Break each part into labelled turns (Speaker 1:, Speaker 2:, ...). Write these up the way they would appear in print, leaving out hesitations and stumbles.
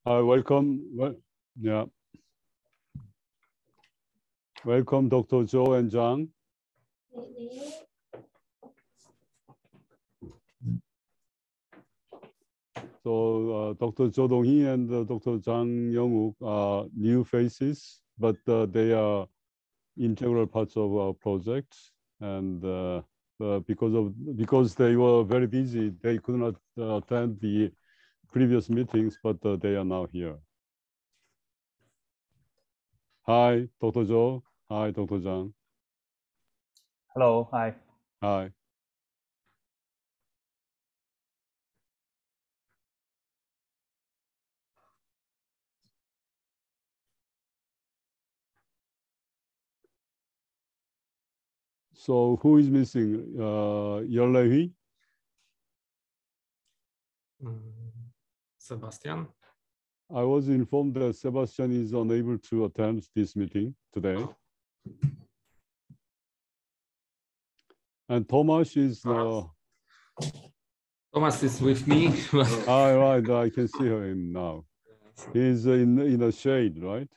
Speaker 1: Welcome. Yeah. Welcome, Dr. Zhou and Zhang. So Dr. Zhou Donghee and Dr. Zhang Yongwook are new faces, but they are integral parts of our project. And because they were very busy, they could not attend the previous meetings, but they are now here. Hi, Dr. Zhou. Hi, Dr. Zhang.
Speaker 2: Hello. Hi.
Speaker 1: Hi. So who is missing? Yerlehi?
Speaker 3: Sebastian?
Speaker 1: I was informed that Sebastian is unable to attend this meeting today. And Thomas is...
Speaker 3: Thomas is with me.
Speaker 1: Right, I can see him now. He's in the shade, right?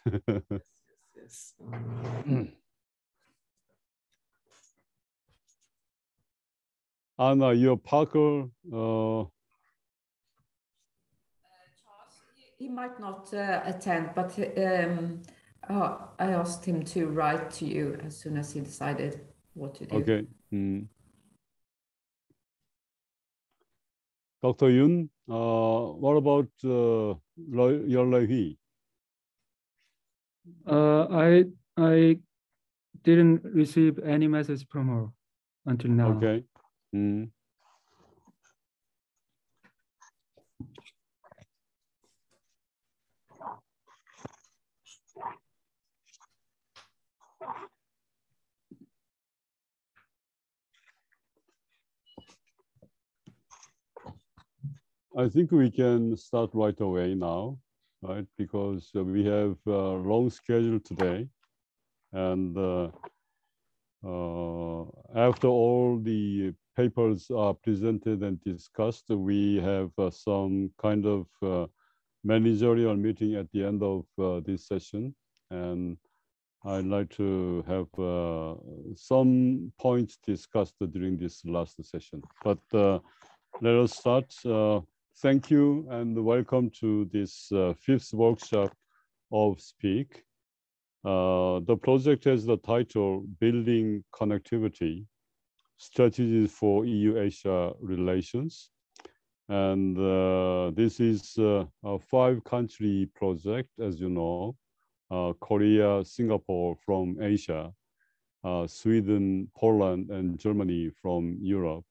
Speaker 3: Yes.
Speaker 1: Anna, you're Parker.
Speaker 4: Charles, he might not attend, but I asked him to write to you as soon as he decided what to do.
Speaker 1: Okay. Dr. Yun, what about Yerlehi?
Speaker 5: I didn't receive any message from her until now.
Speaker 1: Okay. I think we can start right away now, right? Because we have a long schedule today. And after all the papers are presented and discussed, we have some kind of managerial meeting at the end of this session. And I'd like to have some points discussed during this last session. But let us start. Thank you and welcome to this fifth workshop of SPEAC. The project has the title Building Connectivity, Strategies for EU-Asia Relations. And this is a 5-country project, as you know, Korea, Singapore from Asia, Sweden, Poland, and Germany from Europe.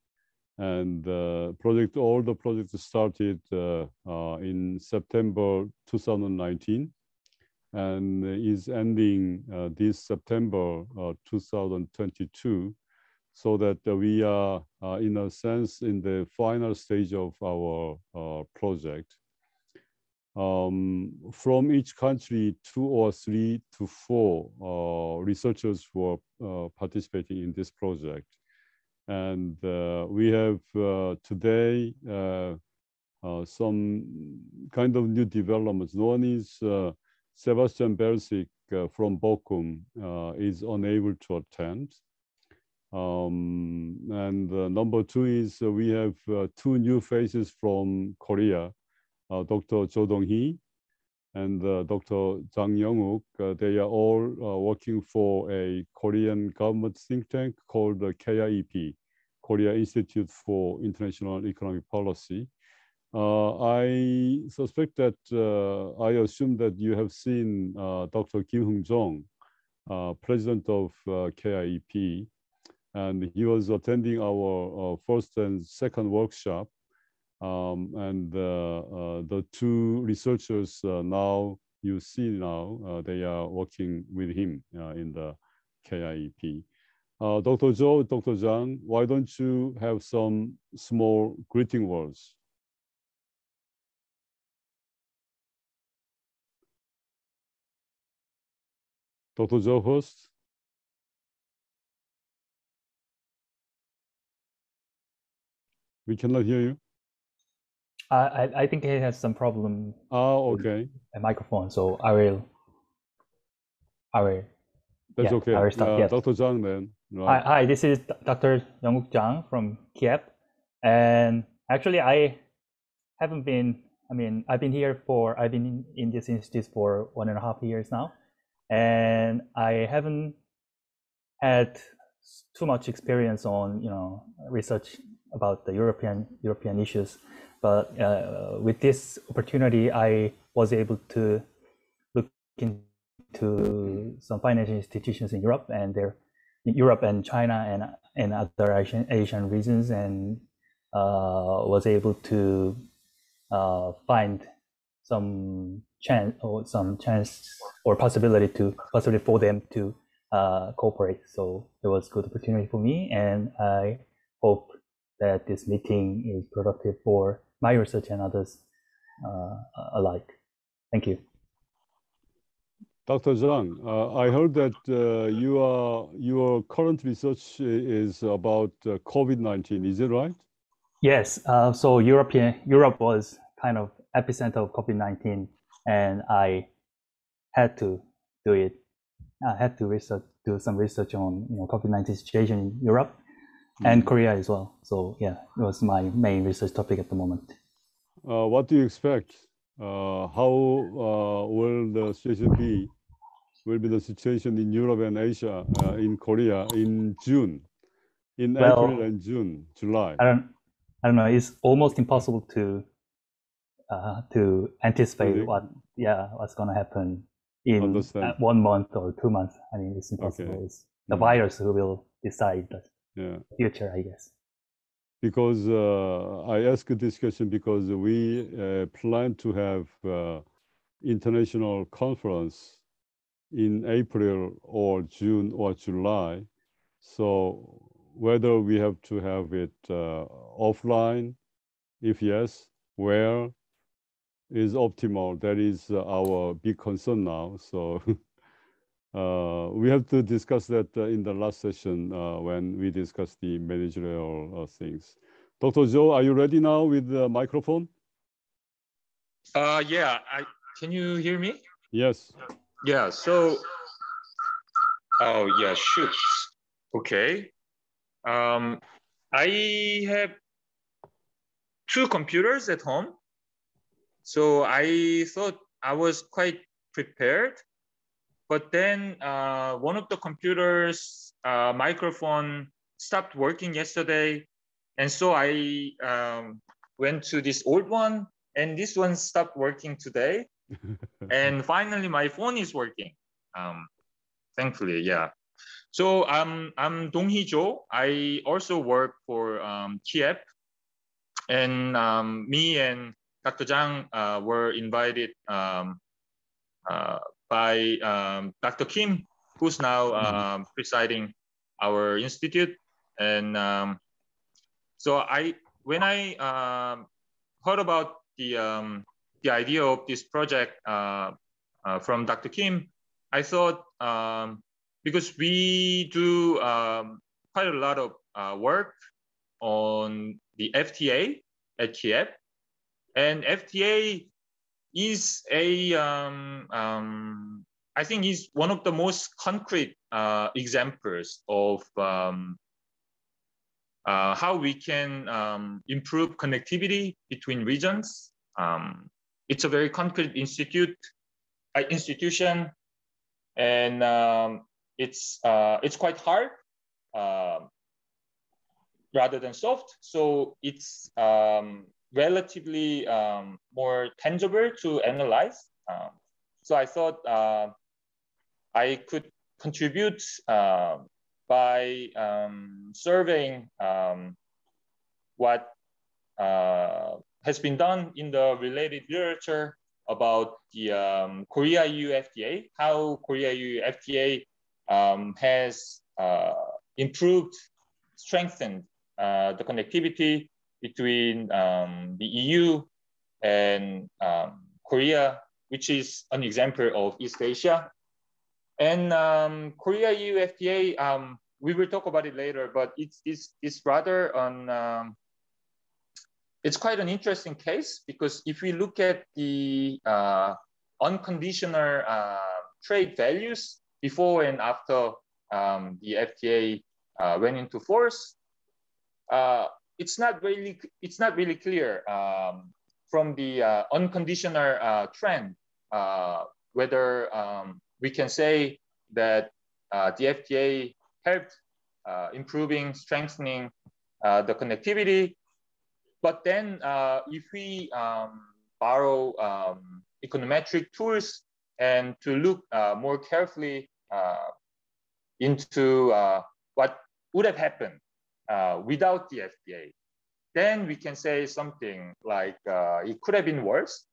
Speaker 1: And all the projects started in September 2019 and is ending this September 2022, so that we are, in a sense, in the final stage of our project. From each country, 2 or 3 to 4 researchers were participating in this project. And we have today some kind of new developments. One is Sebastian Belsic from Bochum is unable to attend. And number 2 is we have 2 new faces from Korea, Dr. Zhou Donghee and Dr. Zhang Yongwook. They are all working for a Korean government think tank called the KIEP, Korea Institute for International Economic Policy. I suspect that, I assume that you have seen Dr. Kim Hung-jong, president of KIEP, and he was attending our first and second workshop. And the 2 researchers now, you see now, they are working with him in the KIEP. Dr. Zhou, Dr. Zhang, why don't you have some small greeting words? Dr. Zhou first. We cannot hear you.
Speaker 2: I think he has some problem.
Speaker 1: Okay.
Speaker 2: A microphone, so I will.
Speaker 1: That's okay.
Speaker 2: I will start. Yes.
Speaker 1: Dr. Zhang then. Right.
Speaker 2: Hi, this is Dr. Younguk Jang from Kiev, and actually I haven't been. I mean, I've been in this institute for 1.5 years now, and I haven't had too much experience on research about the European issues. But with this opportunity, I was able to look into some financial institutions in Europe and China and other Asian regions, and was able to find some chance or possibility for them to cooperate. So it was a good opportunity for me, and I hope that this meeting is productive for my research and others alike. Thank you.
Speaker 1: Dr. Zhang, I heard that your current research is about COVID-19. Is it right?
Speaker 2: Yes. So Europe was kind of epicenter of COVID-19, and I had to do it. I had to do some research on COVID-19 situation in Europe and Korea as well. So yeah, it was my main research topic at the moment.
Speaker 1: What do you expect? How will the situation be? Will be the situation in Europe and Asia, in Korea, in June, in April and June, July?
Speaker 2: I don't know. It's almost impossible to anticipate what's going to happen in 1 month or 2 months. I mean, it's impossible. Okay. It's the virus who will decide the future, I guess.
Speaker 1: Because I ask this question because we plan to have international conference in April or June or July. So whether we have to have it offline, if yes, where is optimal? That is our big concern now. So we have to discuss that in the last session when we discuss the managerial things. Dr. Zhou, are you ready now with the microphone?
Speaker 6: Yeah, can you hear me?
Speaker 1: Yes.
Speaker 6: Yeah, so, oh yeah, shoot. Okay. I have 2 computers at home. So I thought I was quite prepared, but then one of the computers' microphone stopped working yesterday. And so I went to this old one, and this one stopped working today. And finally, my phone is working, thankfully, yeah. So I'm Dong-hee Jo. I also work for Kiev. And me and Dr. Zhang were invited by Dr. Kim, who's now presiding our institute. And so when I heard about the idea of this project from Dr. Kim, I thought because we do quite a lot of work on the FTA at Kiev, and FTA is I think is one of the most concrete examples of how we can improve connectivity between regions. It's a very concrete institution, and it's quite hard rather than soft. So it's relatively more tangible to analyze. So I thought I could contribute by surveying what has been done in the related literature about the Korea-EU FTA, how Korea-EU FTA has improved, strengthened the connectivity between the EU and Korea, which is an example of East Asia. And Korea-EU FTA, we will talk about it later, but it's rather it's quite an interesting case, because if we look at the unconditional trade values before and after the FTA went into force, it's not really clear from the unconditional trend whether we can say that the FTA helped improving, strengthening the connectivity. But then if we borrow econometric tools and to look more carefully into what would have happened without the FTA, then we can say something like it could have been worse.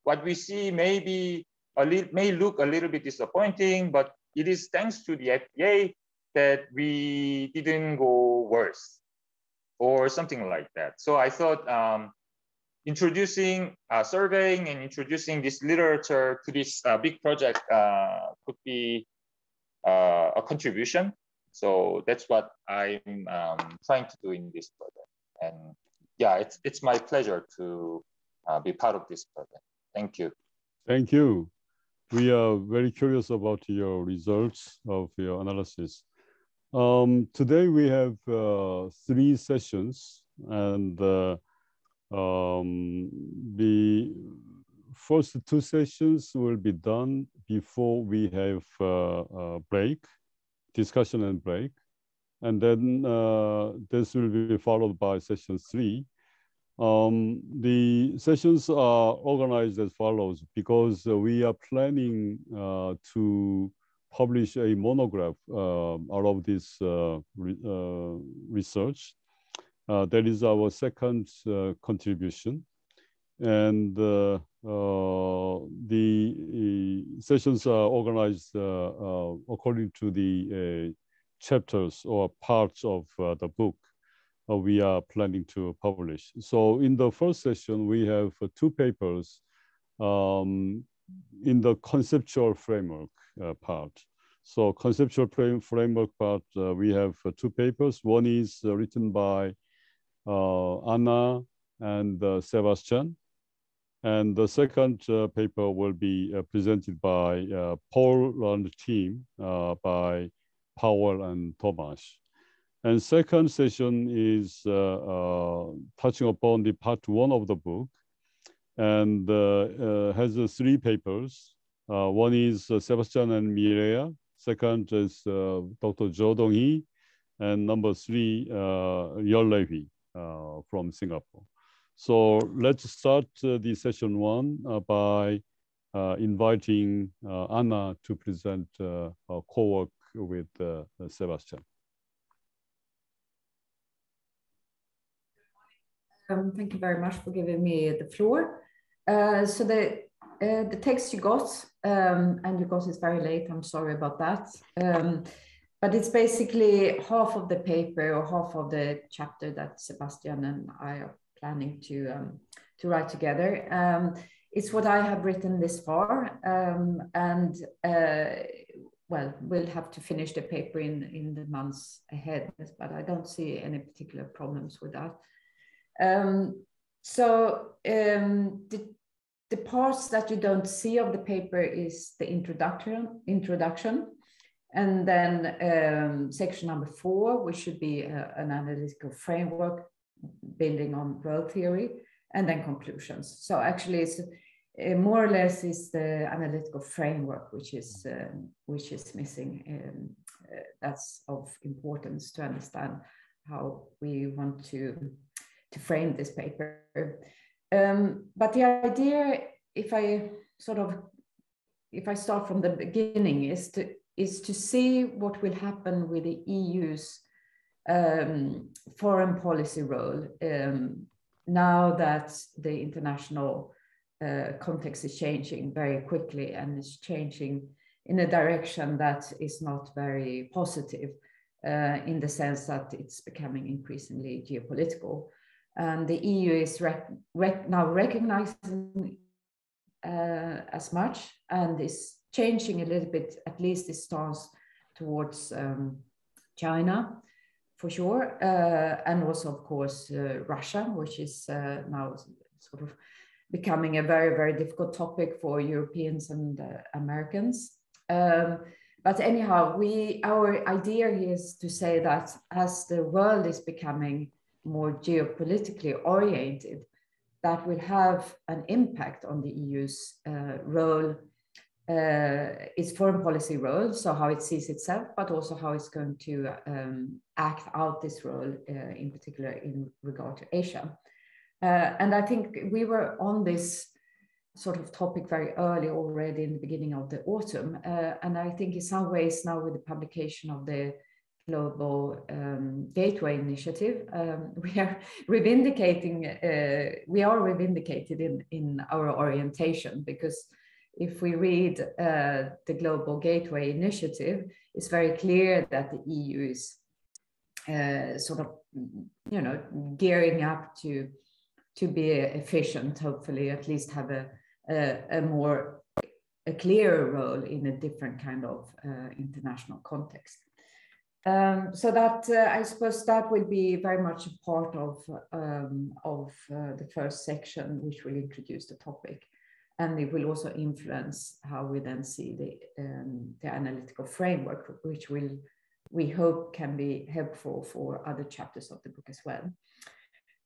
Speaker 6: What we see may look a little bit disappointing, but it is thanks to the FTA that we didn't go worse, or something like that. So I thought introducing surveying and introducing this literature to this big project could be a contribution. So that's what I'm trying to do in this project. And yeah, it's my pleasure to be part of this project. Thank you.
Speaker 1: Thank you. We are very curious about your results of your analysis. Today we have 3 sessions, and the first 2 sessions will be done before we have a break, discussion and break. And then this will be followed by session 3. The sessions are organized as follows, because we are planning to publish a monograph out of this research. That is our second contribution. And the sessions are organized according to the chapters or parts of the book we are planning to publish. So in the first session, we have 2 papers in the conceptual framework part. So conceptual framework part, we have 2 papers. One is written by Anna and Sebastian. And the second paper will be presented by Paul and the team, by Powell and Thomas. And second session is touching upon the part 1 of the book, and has 3 papers. One is Sebastian and Mireya. Second is Dr. Jo Dong-hee, and number 3, Yeol-Levi from Singapore. So let's start the session 1 by inviting Anna to present our co-work with Sebastian.
Speaker 4: Thank you very much for giving me the floor. So the text you got, and you got it very late, I'm sorry about that. But it's basically half of the paper or half of the chapter that Sebastian and I are planning to write together. It's what I have written this far, and well, we'll have to finish the paper in the months ahead, but I don't see any particular problems with that. The parts that you don't see of the paper is the introduction, and then section number 4, which should be an analytical framework building on role theory, and then conclusions. So actually, it's more or less is the analytical framework which is missing. That's of importance to understand how we want to frame this paper. But the idea, if I start from the beginning, is to see what will happen with the EU's foreign policy role now that the international context is changing very quickly, and is changing in a direction that is not very positive, in the sense that it's becoming increasingly geopolitical. And the EU is now recognizing as much, and is changing a little bit, at least its stance towards China. for sure, and also, of course, Russia, which is now sort of becoming a very, very difficult topic for Europeans and Americans. But anyhow, our idea here is to say that as the world is becoming more geopolitically oriented, that will have an impact on the EU's role, its foreign policy role, so how it sees itself, but also how it's going to act out this role, in particular in regard to Asia. And I think we were on this sort of topic very early already in the beginning of the autumn. And I think in some ways now with the publication of the Global Gateway Initiative, we are reivindicated in our orientation, because if we read the Global Gateway Initiative, it's very clear that the EU is sort of, gearing up to be efficient, hopefully at least have a clearer role in a different kind of international context. So that I suppose that will be very much a part of the first section, which will introduce the topic, and it will also influence how we then see the analytical framework, which we hope can be helpful for other chapters of the book as well.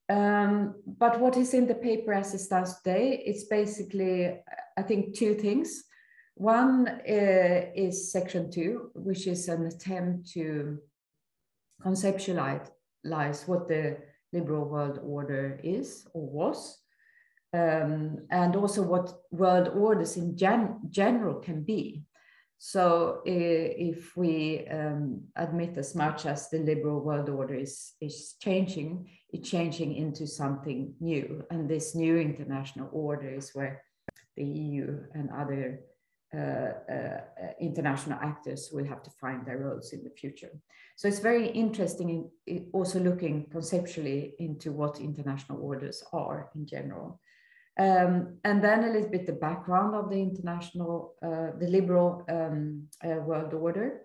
Speaker 4: But what is in the paper as it stands today, it's basically, I think, two things. One is section 2, which is an attempt to conceptualize what the liberal world order is or was, and also what world orders in general can be. So if we admit as much as the liberal world order is changing, it's changing into something new. And this new international order is where the EU and other international actors will have to find their roles in the future. So it's very interesting in also looking conceptually into what international orders are in general. And then a little bit the background of the international, the liberal world order,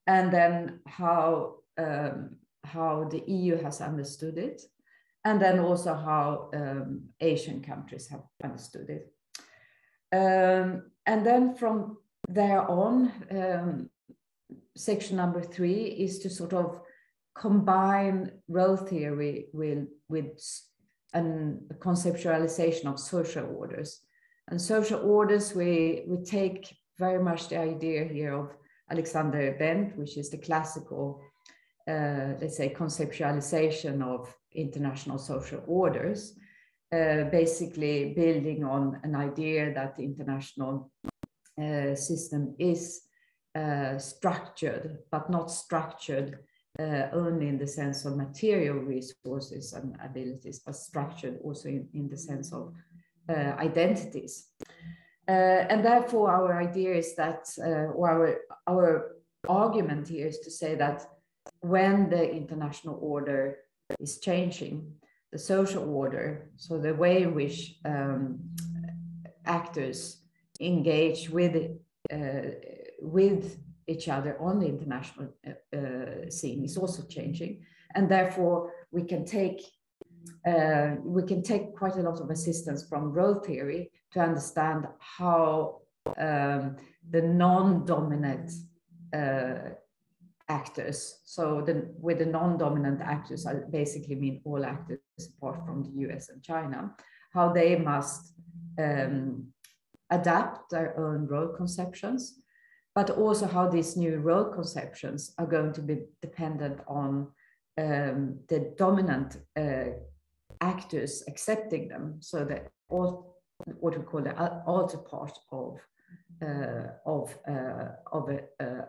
Speaker 4: and then how the EU has understood it, and then also how Asian countries have understood it. And then from there on, section number 3 is to sort of combine role theory with a conceptualization of social orders. And social orders, we take very much the idea here of Alexander Bent, which is the classical, let's say, conceptualization of international social orders, basically building on an idea that the international system is structured, but not structured only in the sense of material resources and abilities, but structured also in the sense of identities. And therefore our idea is that, or our argument here is to say that when the international order is changing, the social order, so the way in which actors engage with each other on the international scene is also changing, and therefore we can take quite a lot of assistance from role theory to understand how the non-dominant actors, so with the non-dominant actors, I basically mean all actors apart from the US and China, how they must adapt their own role conceptions, but also how these new role conceptions are going to be dependent on the dominant actors accepting them, so that all what we call the alter part of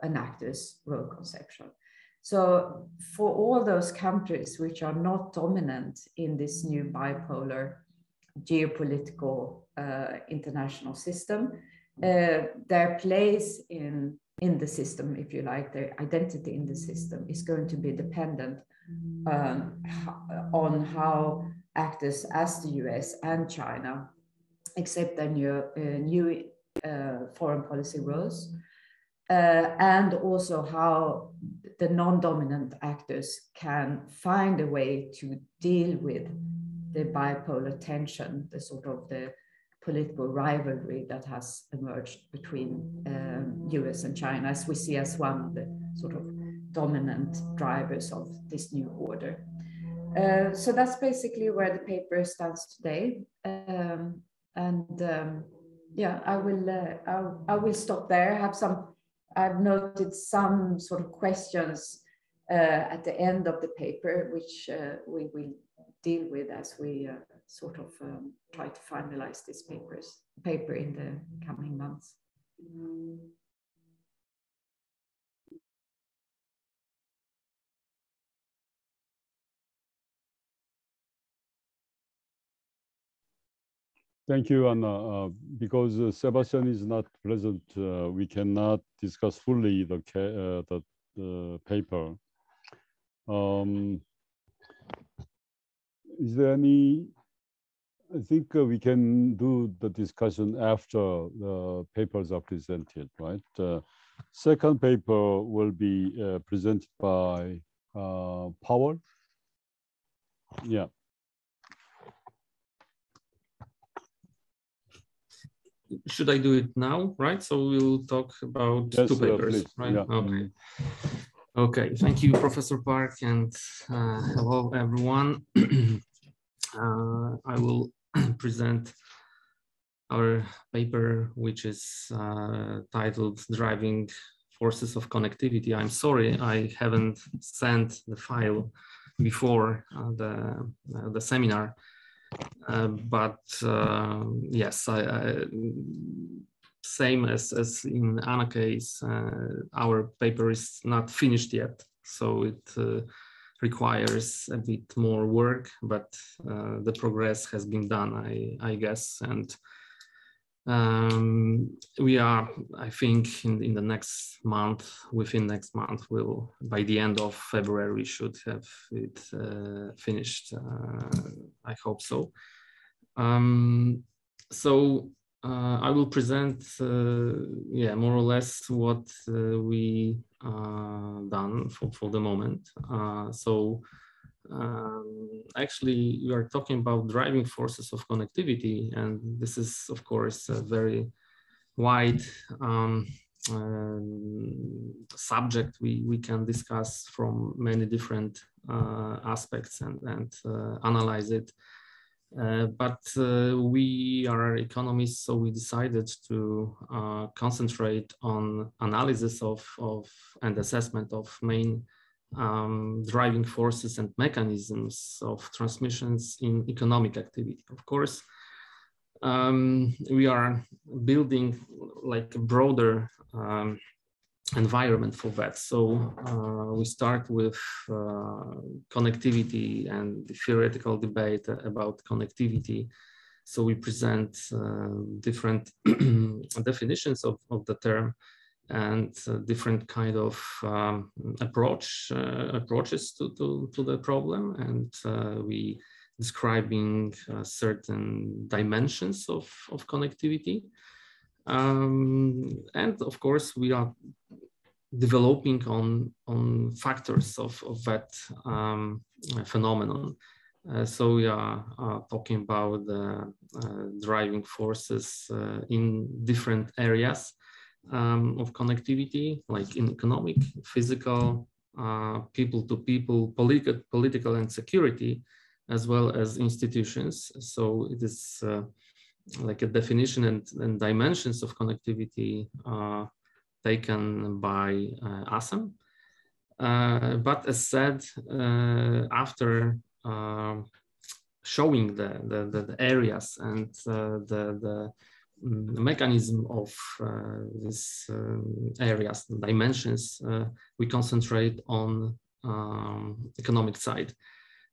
Speaker 4: an actor's role conception. So for all those countries which are not dominant in this new bipolar geopolitical international system, their place in the system, if you like, their identity in the system is going to be dependent on how actors as the US and China accept their new foreign policy roles, and also how the non-dominant actors can find a way to deal with the bipolar tension, the sort of the political rivalry that has emerged between US and China, as we see as one of the sort of dominant drivers of this new order. So that's basically where the paper stands today. Yeah, I will stop there. I've noted some sort of questions at the end of the paper, which we will deal with as we sort of try to finalize this paper in the coming months.
Speaker 1: Thank you, Anna. Because Sebastian is not present, we cannot discuss fully the paper. Is there any? I think we can do the discussion after the papers are presented, right? Second paper will be presented by Powell. Yeah.
Speaker 3: Should I do it now, right? So we'll talk about two papers, right?
Speaker 1: Yeah.
Speaker 3: Okay. Okay, thank you, Professor Park, and hello, everyone. I will present our paper, which is titled Driving Forces of Connectivity. I'm sorry, I haven't sent the file before the seminar. Yes, same as in Anna case, our paper is not finished yet, so it requires a bit more work, but the progress has been done, I guess, and we are, I think, in the next month, within next month, we'll, by the end of February, we should have it finished. I hope so. I will present, yeah, more or less what we done for the moment. Actually, we are talking about driving forces of connectivity, and this is, of course, a very wide subject we can discuss from many different aspects and analyze it. We are economists, so we decided to concentrate on analysis of and assessment of main driving forces and mechanisms of transmissions in economic activity. Of course, we are building like a broader environment for that. So we start with connectivity and the theoretical debate about connectivity. So we present different definitions of the term and different kind of approaches to the problem, and we describing certain dimensions of connectivity. And of course, we are developing on factors of that phenomenon. So we are talking about the driving forces in different areas of connectivity, like in economic, physical, people-to-people, political and security, as well as institutions. So it is like a definition and dimensions of connectivity taken by ASEM. But as said, after showing the areas and the mechanism of these areas, the dimensions, we concentrate on economic side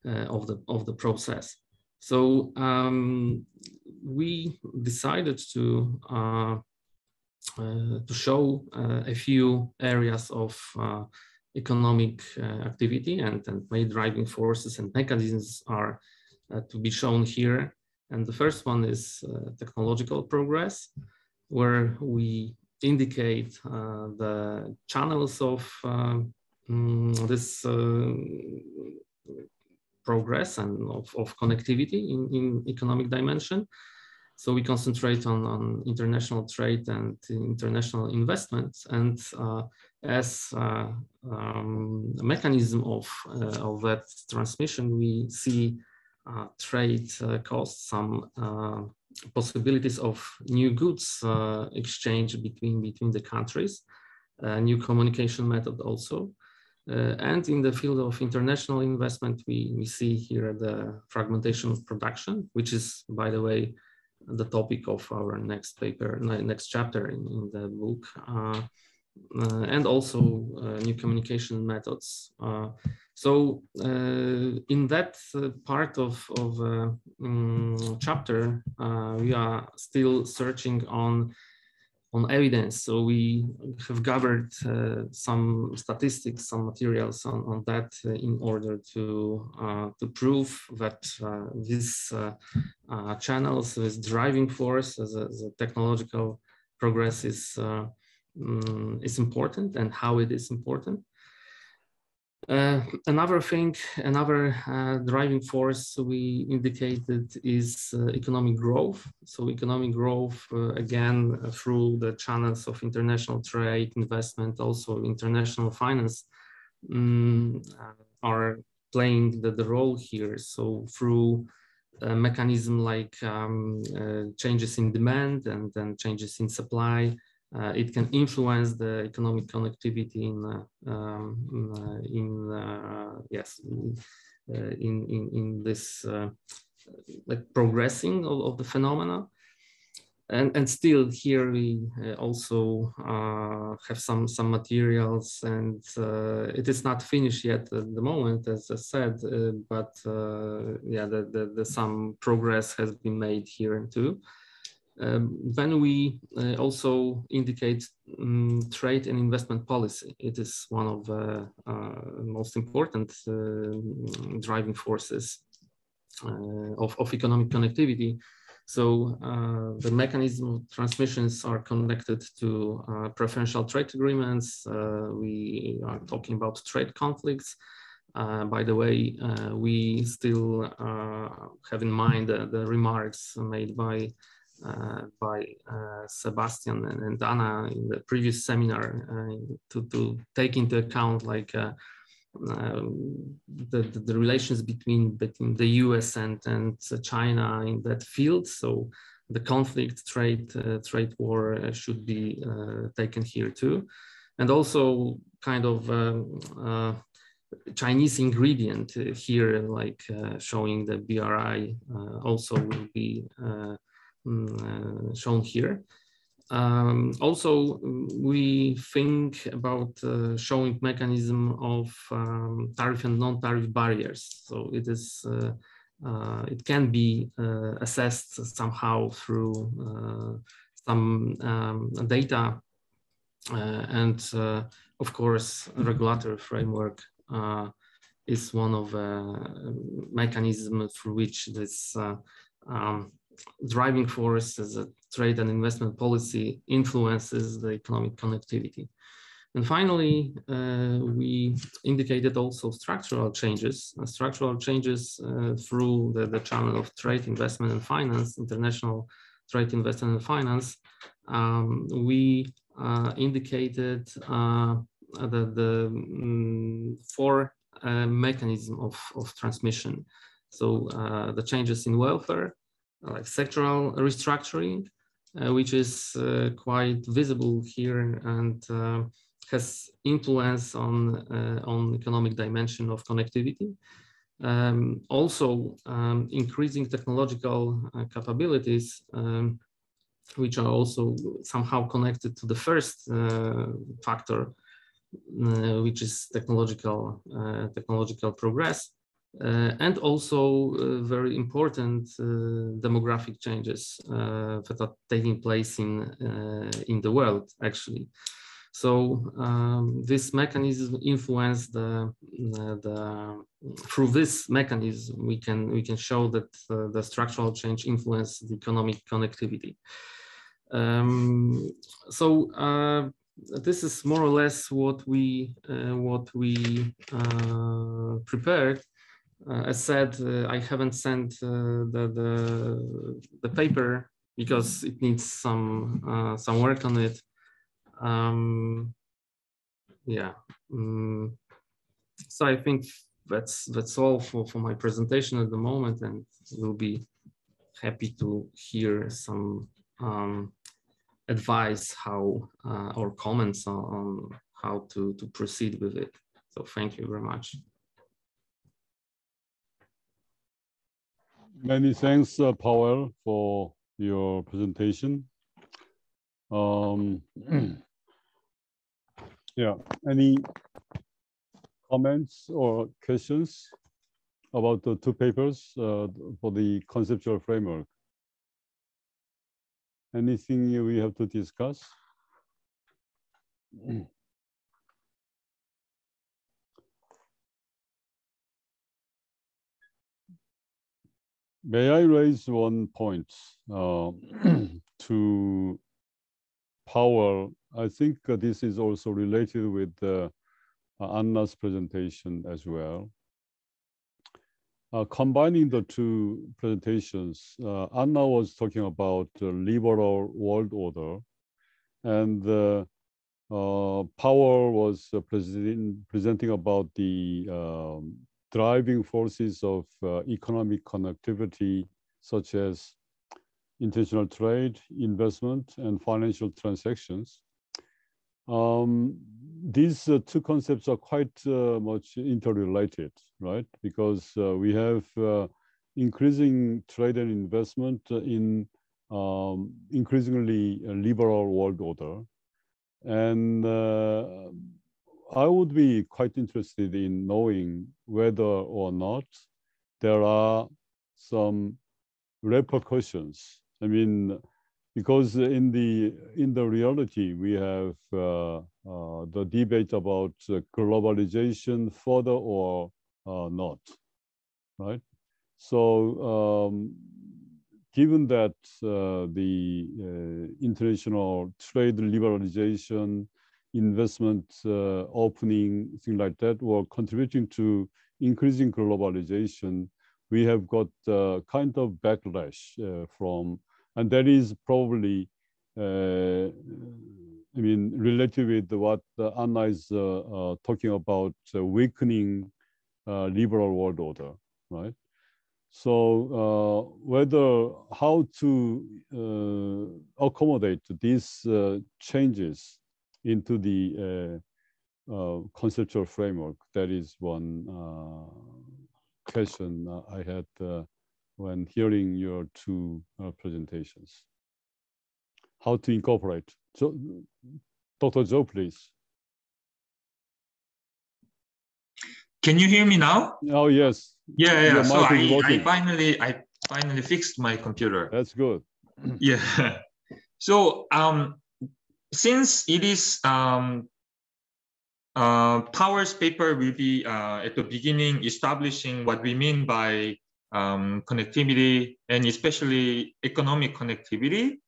Speaker 3: of the process. So we decided to show a few areas of economic activity, and main driving forces and mechanisms are to be shown here. And the first one is technological progress, where we indicate the channels of this progress and of connectivity in economic dimension. So we concentrate on international trade and international investments, and as a mechanism of that transmission, we see trade costs, some possibilities of new goods exchange between the countries, new communication method also. And in the field of international investment, we see here the fragmentation of production, which is, by the way, the topic of our next paper, next chapter in the book, and also new communication methods. So in that part of chapter, we are still searching on evidence. So we have gathered some statistics, some materials on that in order to prove that these channels, this driving force as a technological progress is important, and how it is important. Another thing, another driving force we indicated is economic growth. So economic growth, again, through the channels of international trade, investment, also international finance, are playing the role here. So through a mechanism like changes in demand and then changes in supply, it can influence the economic connectivity in this like progressing of the phenomena. And still here we also have some materials, and it is not finished yet at the moment, as I said, but yeah, some progress has been made here too. Then we also indicate trade and investment policy. It is one of the most important driving forces of economic connectivity. So the mechanism of transmissions are connected to preferential trade agreements. We are talking about trade conflicts. By the way, we still have in mind the remarks made by Sebastian and Anna in the previous seminar, to take into account like the relations between the US and China in that field. So the conflict, trade war should be taken here too, and also kind of Chinese ingredient here, like showing the BRI also will be shown here. Also, we think about showing mechanism of tariff and non-tariff barriers. So it is it can be assessed somehow through some data, and of course, a regulatory framework is one of mechanisms through which this driving force as a trade and investment policy influences the economic connectivity. And finally, we indicated also structural changes through the channel of trade, investment and finance, international trade, investment and finance. We indicated the four mechanism of transmission. So the changes in welfare, like sectoral restructuring, which is quite visible here and has influence on economic dimension of connectivity. Also, increasing technological capabilities, which are also somehow connected to the first factor, which is technological progress. And also very important demographic changes that are taking place in the world, actually. So this mechanism influence through this mechanism we can show that the structural change influence the economic connectivity. So this is more or less what we prepared. As said, I haven't sent the paper because it needs some work on it. Yeah. So I think that's all for my presentation at the moment, and we'll be happy to hear some advice or comments on how to proceed with it. So thank you very much.
Speaker 1: Many thanks, Powell, for your presentation. Yeah, any comments or questions about the two papers for the conceptual framework? Anything we have to discuss? May I raise one point to Powell? I think this is also related with Anna's presentation as well. Combining the two presentations, Anna was talking about liberal world order, and Powell was presenting about the driving forces of economic connectivity, such as international trade, investment, and financial transactions. These two concepts are quite much interrelated, right? Because we have increasing trade and investment in increasingly liberal world order. And I would be quite interested in knowing whether or not there are some repercussions. I mean, because in the reality, we have the debate about globalization further or not, right? So given that the international trade liberalization, investment opening, things like that were contributing to increasing globalization, we have got kind of backlash from, and that is probably, I mean, related with what Anna is talking about, weakening liberal world order, right? So how to accommodate these changes into the conceptual framework, that is one question I had when hearing your two presentations. How to incorporate. So, Dr. Zhou, please.
Speaker 6: Can you hear me now?
Speaker 1: Oh, yes.
Speaker 6: Yeah. So
Speaker 1: I
Speaker 6: finally fixed my computer.
Speaker 1: That's good.
Speaker 6: Yeah. So since it is Powell's paper will be at the beginning establishing what we mean by connectivity, and especially economic connectivity.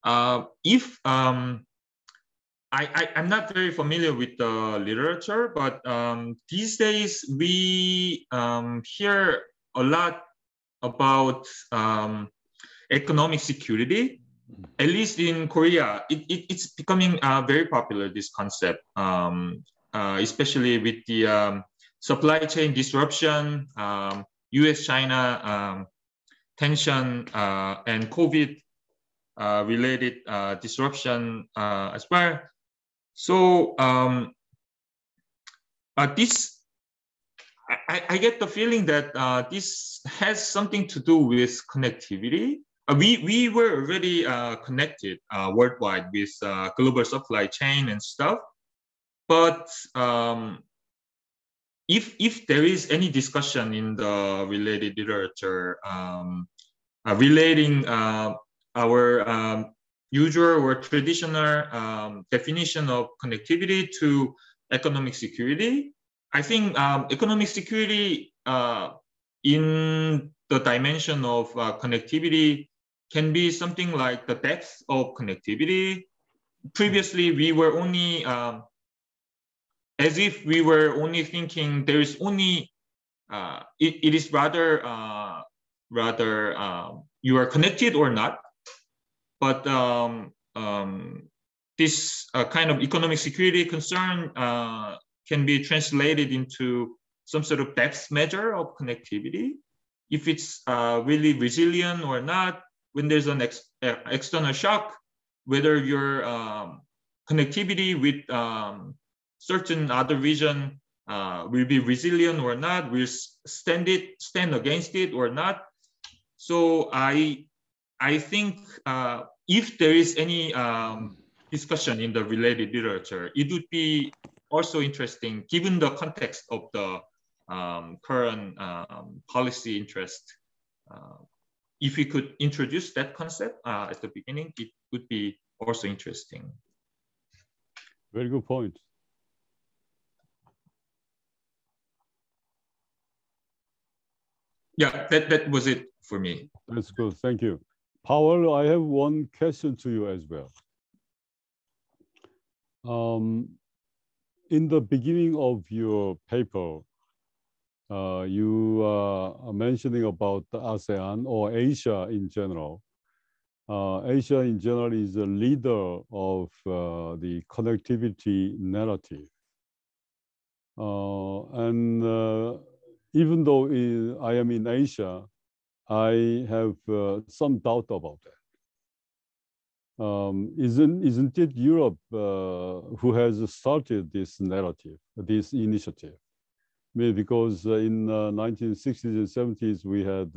Speaker 6: I'm not very familiar with the literature, but these days we hear a lot about economic security. At least in Korea, it's becoming very popular, this concept, especially with the supply chain disruption, US-China tension, and COVID-related disruption as well. So I get the feeling that this has something to do with connectivity. We were already connected worldwide with global supply chain and stuff, but if there is any discussion in the related literature relating our usual or traditional definition of connectivity to economic security, I think economic security in the dimension of connectivity can be something like the depth of connectivity, previously we were only as if we were only thinking there is only it is rather you are connected or not, but this kind of economic security concern can be translated into some sort of depth measure of connectivity. If it's really resilient or not, when there's an external shock, whether your connectivity with certain other region will be resilient or not, will stand against it or not. So I think if there is any discussion in the related literature, it would be also interesting, given the context of the current policy interest. If we could introduce that concept at the beginning, it would be also interesting.
Speaker 1: Very good point.
Speaker 6: Yeah, that was it for me.
Speaker 1: That's good. Thank you. Powell, I have one question to you as well. In the beginning of your paper, you are mentioning about the ASEAN or Asia in general. Asia in general is a leader of the connectivity narrative. Even though I am in Asia, I have some doubt about that. Isn't it Europe who has started this narrative, this initiative? Maybe because in 1960s and 70s, we had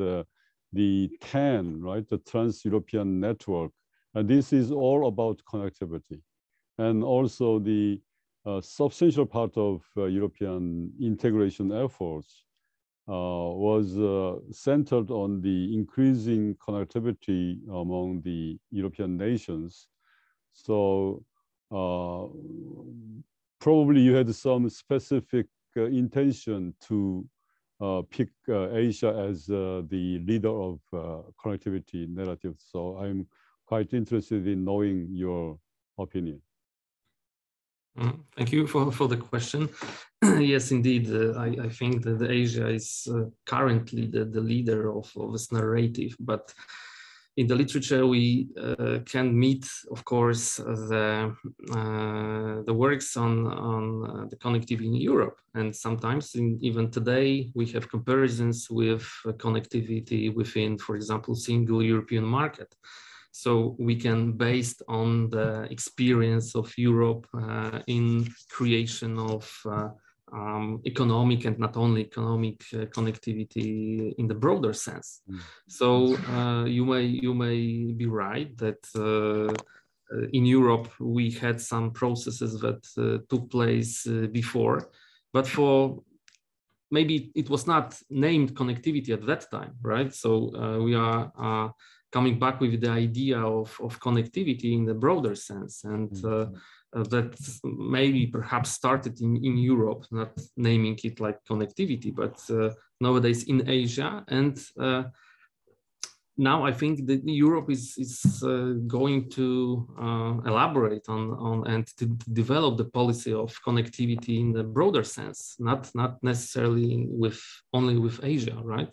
Speaker 1: the TAN, right, the Trans-European Network. And this is all about connectivity. And also the substantial part of European integration efforts was centered on the increasing connectivity among the European nations. So probably you had some specific intention to pick Asia as the leader of connectivity narrative. So I'm quite interested in knowing your opinion.
Speaker 3: Thank you for the question. Yes, indeed, I think that Asia is currently the leader of this narrative, but in the literature we can meet, of course, the works on the connectivity in Europe, and sometimes even today we have comparisons with connectivity within, for example, single European market. So we can, based on the experience of Europe in creation of economic and not only economic connectivity in the broader sense. So you may be right that in Europe we had some processes that took place before, but for maybe it was not named connectivity at that time, right? So we are coming back with the idea of connectivity in the broader sense, and that maybe perhaps started in Europe, not naming it like connectivity, but nowadays in Asia. And now I think that Europe is going to elaborate on and to develop the policy of connectivity in the broader sense, not necessarily only with Asia, right?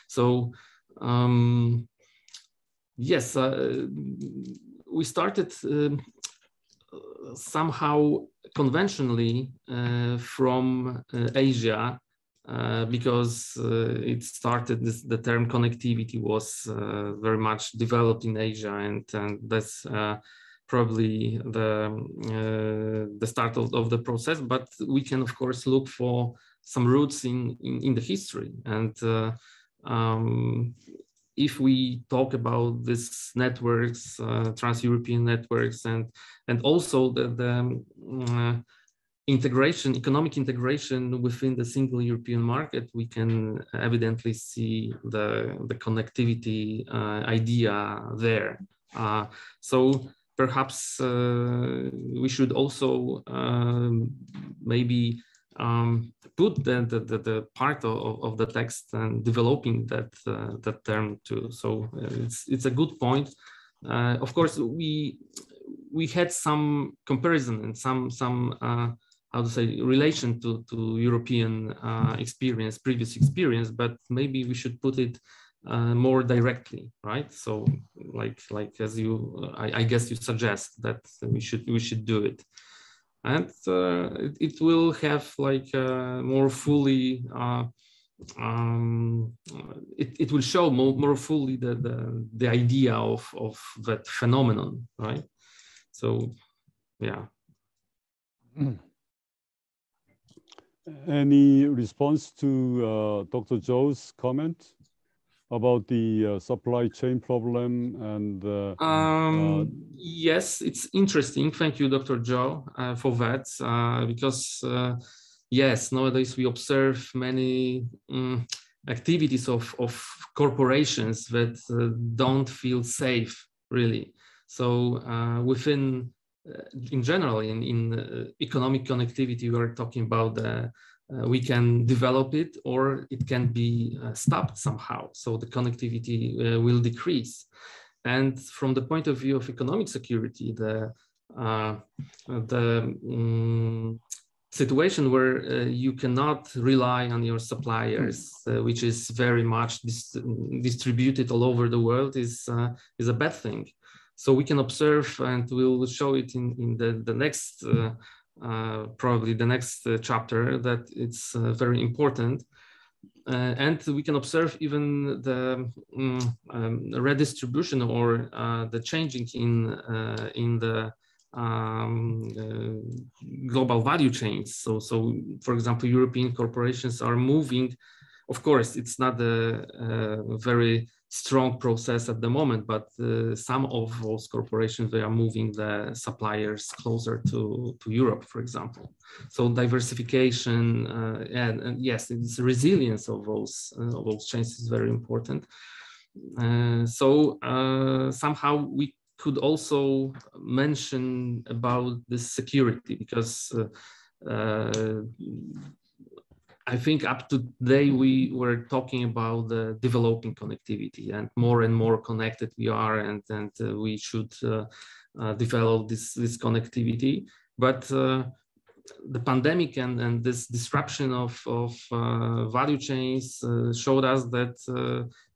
Speaker 3: So yes, we started somehow conventionally from Asia, because it started, the term connectivity was very much developed in Asia, and that's probably the start of the process. But we can, of course, look for some roots in the history. And if we talk about these networks, trans-European networks, and also the integration, economic integration within the single European market, we can evidently see the connectivity idea there. So perhaps we should also maybe put the part of the text and developing that term too. So it's a good point. Of course, we we had some comparison and some how to say relation to European experience, previous experience, but maybe we should put it more directly, right? So like as you, I guess you suggest that we should do it, and it will have like more fully. It will show more fully the idea of that phenomenon, right? So, yeah.
Speaker 1: Any response to Dr. Zhou's comment about the supply chain problem and
Speaker 3: yes, it's interesting. Thank you, Dr. Zhou, for that, because yes, nowadays we observe many activities of corporations that don't feel safe, really. So within, in general, in economic connectivity, we are talking about we can develop it or it can be stopped somehow. So the connectivity will decrease. And from the point of view of economic security, the situation where you cannot rely on your suppliers, which is very much distributed all over the world, is a bad thing. So we can observe, and we'll show it in the next, probably the next chapter, that it's very important. And we can observe even the redistribution or the changing in the global value chains. So for example, European corporations are moving. Of course, it's not a very strong process at the moment, but some of those corporations, they are moving the suppliers closer to Europe, for example. So diversification, and yes, it's resilience of those chains is very important. So somehow we could also mention about the security, because I think up to today we were talking about the developing connectivity, and more connected we are, and we should develop this connectivity. But the pandemic and this disruption of value chains showed us that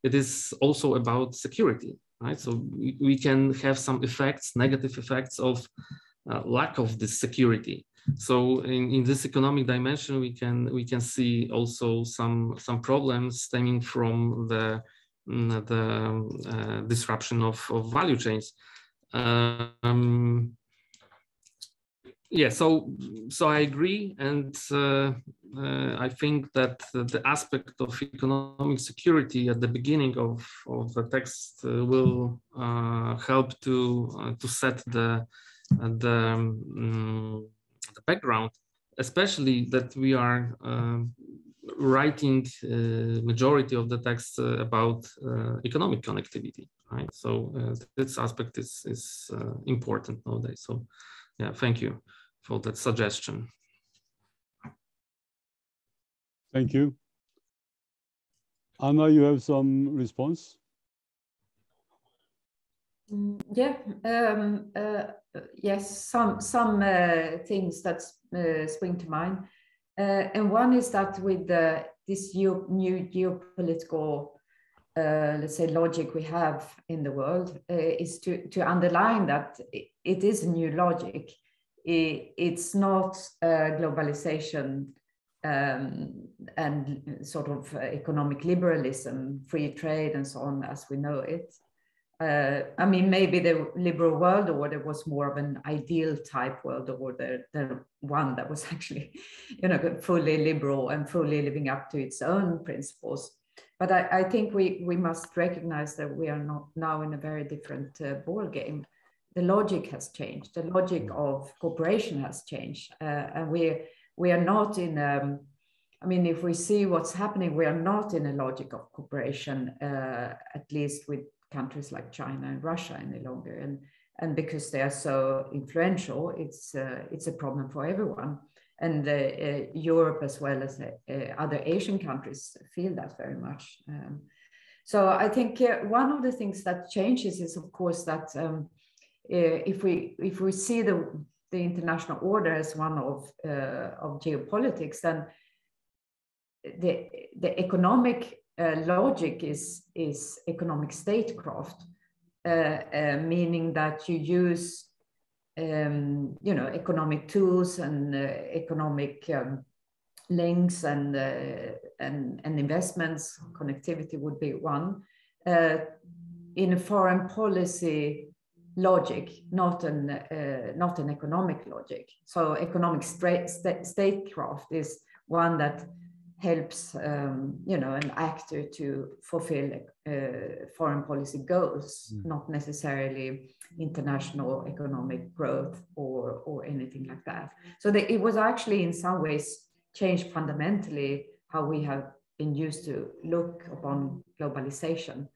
Speaker 3: it is also about security, right? So we can have some effects, negative effects of lack of this security. So in this economic dimension, we can see also some problems stemming from the disruption of value chains. Yeah, so I agree, and I think that the aspect of economic security at the beginning of the text will help to set the background, especially that we are writing majority of the text about economic connectivity, right? So this aspect is important nowadays. So yeah, thank you for that suggestion.
Speaker 1: Thank you. Anna, you have some response?
Speaker 4: Yeah, yes, some things that spring to mind. And one is that with this new geopolitical, let's say, logic we have in the world, is to underline that it is a new logic. It's not globalization and sort of economic liberalism, free trade and so on as we know it. I mean, maybe the liberal world order was more of an ideal type world order than one that was actually, you know, fully liberal and fully living up to its own principles. But I think we must recognize that we are not now in a very different ball game. The logic has changed. The logic of cooperation has changed, and we are not in. I mean, if we see what's happening, we are not in a logic of cooperation, at least with countries like China and Russia any longer. And because they are so influential, it's a problem for everyone. And Europe, as well as other Asian countries, feel that very much. So I think one of the things that changes is, of course, that if we see the international order as one of geopolitics, then the economic logic is economic statecraft, meaning that you use economic tools and economic links and investments. Connectivity would be one, in a foreign policy logic, not an economic logic. So economic statecraft is one that helps an actor to fulfill foreign policy goals, not necessarily international economic growth or anything like that. So it was actually in some ways changed fundamentally how we have been used to look upon globalization.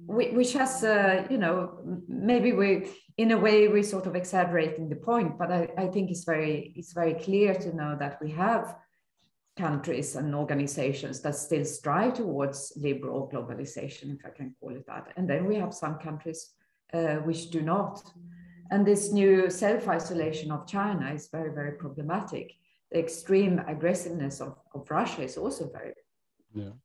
Speaker 4: Which has, maybe in a way we're sort of exaggerating the point, but I think it's very clear to know that we have countries and organizations that still strive towards liberal globalization, if I can call it that. And then we have some countries which do not. And this new self-isolation of China is very, very problematic. The extreme aggressiveness of Russia is also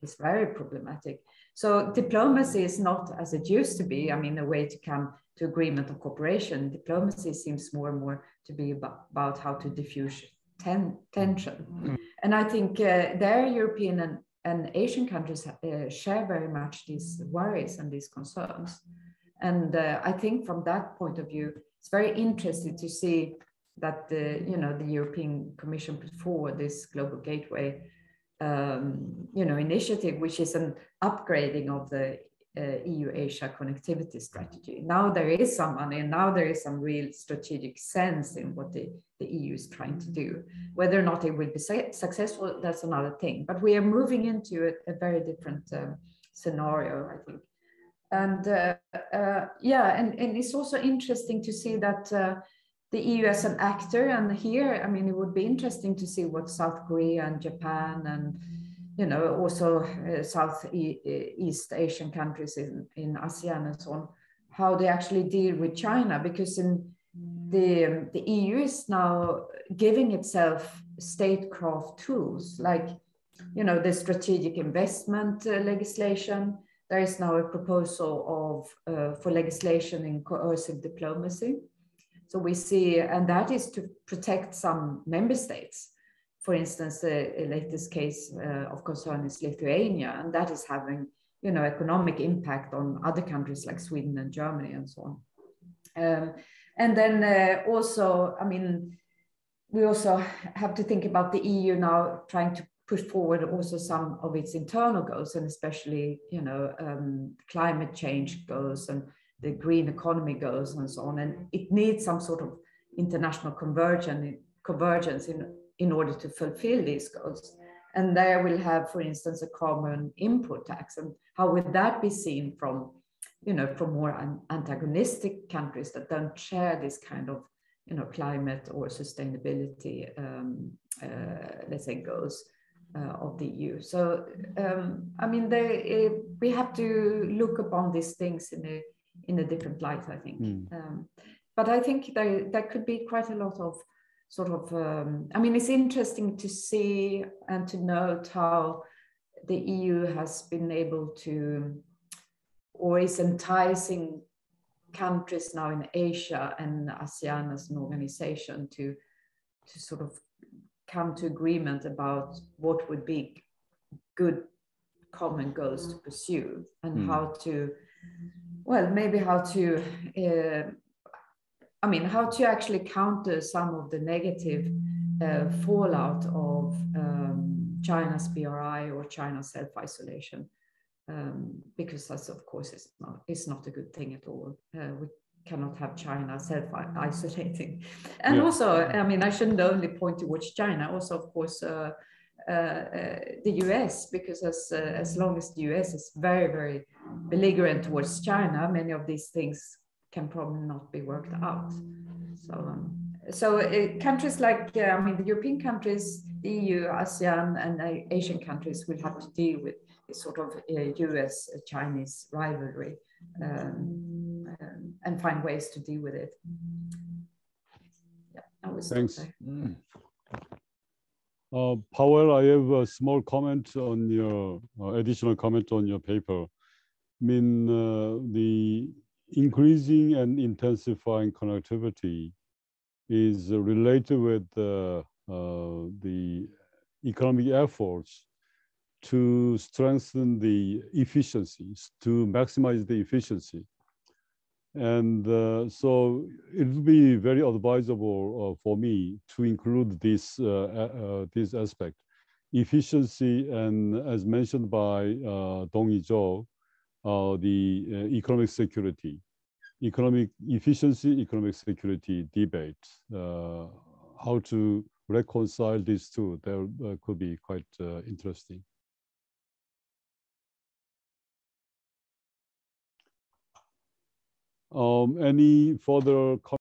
Speaker 4: it's very problematic. So diplomacy is not as it used to be. I mean, a way to come to agreement of cooperation. Diplomacy seems more and more to be about how to diffuse tension. And I think their European and Asian countries share very much these worries and these concerns. And I think from that point of view, it's very interesting to see that the European Commission put forward this Global Gateway initiative, which is an upgrading of the EU-Asia connectivity strategy. Now there is some money, and now there is some real strategic sense in what the EU is trying to do. Whether or not it will be successful, that's another thing. But we are moving into a very different scenario, I think. And and it's also interesting to see that the EU as an actor, and here, I mean, it would be interesting to see what South Korea and Japan and also Southeast Asian countries in ASEAN and so on, how they actually deal with China, because in the EU is now giving itself statecraft tools like the strategic investment legislation. There is now a proposal for legislation in coercive diplomacy. So we see, and that is to protect some member states. For instance, the latest case of concern is Lithuania, and that is having, economic impact on other countries like Sweden and Germany and so on. And then also, I mean, we also have to think about the EU now trying to push forward also some of its internal goals, and especially, climate change goals and the green economy goals and so on. And it needs some sort of international convergence in order to fulfill these goals. And there we'll have, for instance, a common input tax. And how would that be seen from more antagonistic countries that don't share this kind of, climate or sustainability, let's say, goals of the EU. So, I mean, we have to look upon these things in a different light, I think. But I think there could be quite a lot of sort of, I mean, it's interesting to see and to note how the EU has been able to, or is enticing countries now in Asia and ASEAN as an organization to sort of come to agreement about what would be good common goals to pursue, and how to, well, maybe how to, how to actually counter some of the negative fallout of China's BRI or China's self-isolation, because that's, of course, it's not a good thing at all. We cannot have China self-isolating. And also, I mean, I shouldn't only point towards China, also, of course, the US, because as long as the US is very, very belligerent towards China, many of these things can probably not be worked out. So countries like, the European countries, the EU, ASEAN, and Asian countries will have to deal with this sort of US-Chinese rivalry and find ways to deal with it. Yeah, I will stop
Speaker 1: Thanks.
Speaker 4: there.
Speaker 1: Powell, I have a small comment on your additional comment on your paper. I mean, the increasing and intensifying connectivity is related with the economic efforts to strengthen the efficiencies, to maximize the efficiency. And so it would be very advisable for me to include this aspect, efficiency, and as mentioned by Dong-hee Cho, the economic security, economic efficiency, economic security debate. How to reconcile these two, that could be quite interesting. Any further comments?